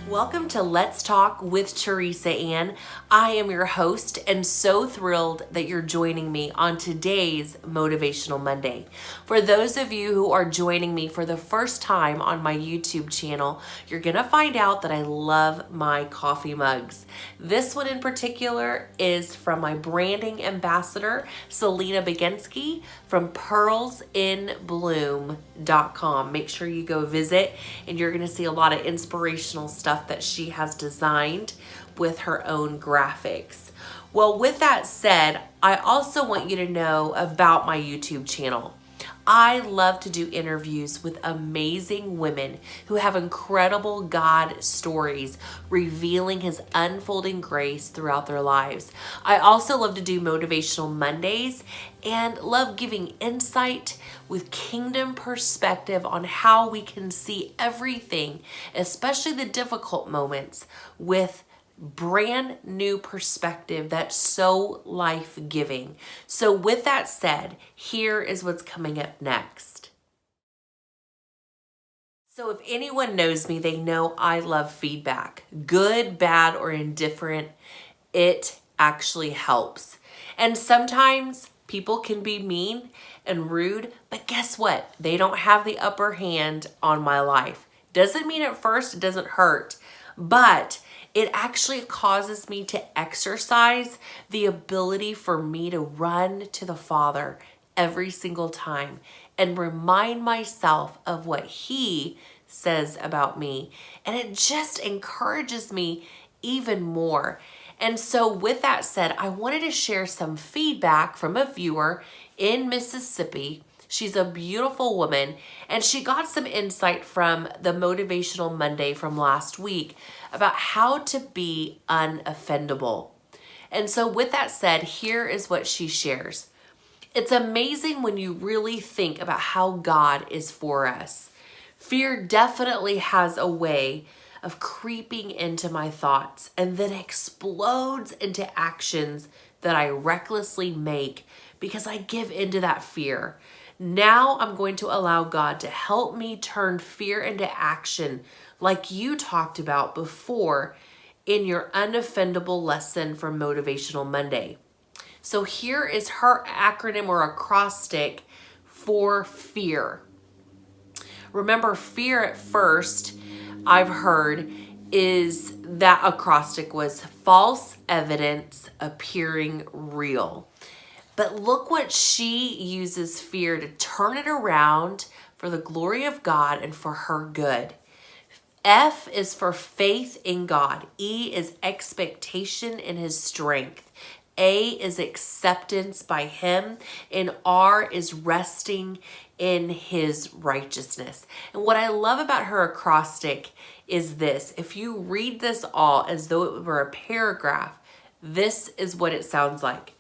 Welcome to Let's Talk with Teresa Ann. I am your host and so thrilled that you're joining me on today's Motivational Monday. For those of you who are joining me for the first time on my YouTube channel, you're gonna find out that I love my coffee mugs. This one in particular is from my branding ambassador, Selena Begensky from pearlsinbloom.com. Make sure you go visit and you're gonna see a lot of inspirational stuff that she has designed with her own graphics. Well, with that said, I also want you to know about my YouTube channel. I love to do interviews with amazing women who have incredible God stories revealing His unfolding grace throughout their lives. I also love to do Motivational Mondays and love giving insight with kingdom perspective on how we can see everything, especially the difficult moments, with brand new perspective that's so life-giving. So with that said, here is what's coming up next. So if anyone knows me, they know I love feedback. Good, bad, or indifferent, it actually helps. And sometimes people can be mean and rude, but guess what? They don't have the upper hand on my life. Doesn't mean at first it doesn't hurt, but it actually causes me to exercise the ability for me to run to the Father every single time and remind myself of what He says about me. And it just encourages me even more. And so with that said, I wanted to share some feedback from a viewer in Mississippi. She's a beautiful woman, and she got some insight from the Motivational Monday from last week about how to be unoffendable. And so with that said, here is what she shares. It's amazing when you really think about how God is for us. Fear definitely has a way of creeping into my thoughts and then explodes into actions that I recklessly make because I give into that fear. Now I'm going to allow God to help me turn fear into action like you talked about before in your unoffendable lesson from Motivational Monday. So here is her acronym or acrostic for fear. Remember, fear at first, I've heard, is that acrostic was false evidence appearing real. But look what she uses fear to turn it around for the glory of God and for her good. F is for faith in God. E is expectation in His strength. A is acceptance by Him. And R is resting in His righteousness. And what I love about her acrostic is this. If you read this all as though it were a paragraph, this is what it sounds like.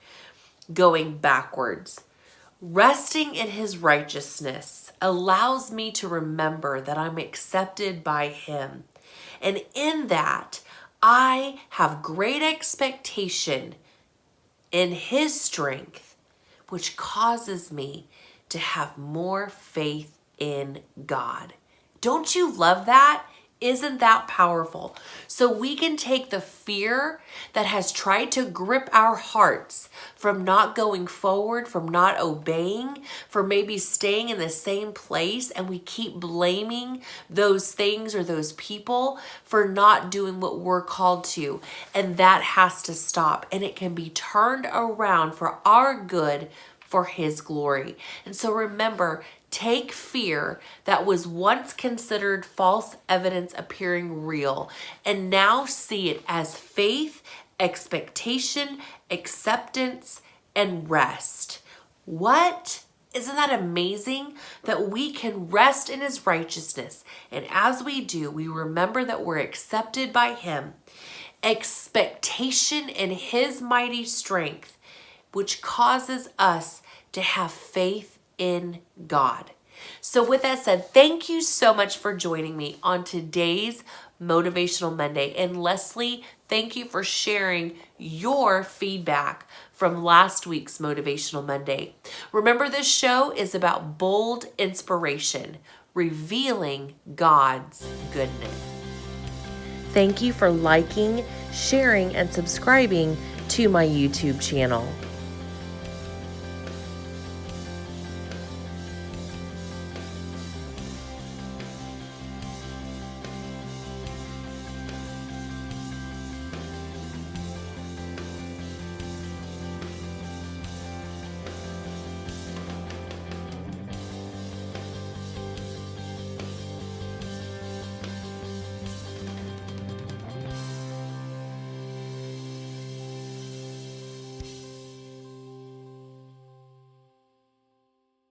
Going backwards. Resting in His righteousness allows me to remember that I'm accepted by Him. And in that, I have great expectation in His strength, which causes me to have more faith in God. Don't you love that? Isn't that powerful? So we can take the fear that has tried to grip our hearts from not going forward, from not obeying, for maybe staying in the same place, and we keep blaming those things or those people for not doing what we're called to. And that has to stop, and it can be turned around for our good, for His glory. And so remember, take fear that was once considered false evidence appearing real and now see it as faith, expectation, acceptance, and rest. What? Isn't that amazing that we can rest in His righteousness? And as we do, we remember that we're accepted by Him. Expectation in His mighty strength, which causes us to have faith in God. So with that said, thank you so much for joining me on today's Motivational Monday. And Leslie, thank you for sharing your feedback from last week's Motivational Monday. Remember, this show is about bold inspiration, revealing God's goodness. Thank you for liking, sharing, and subscribing to my YouTube channel.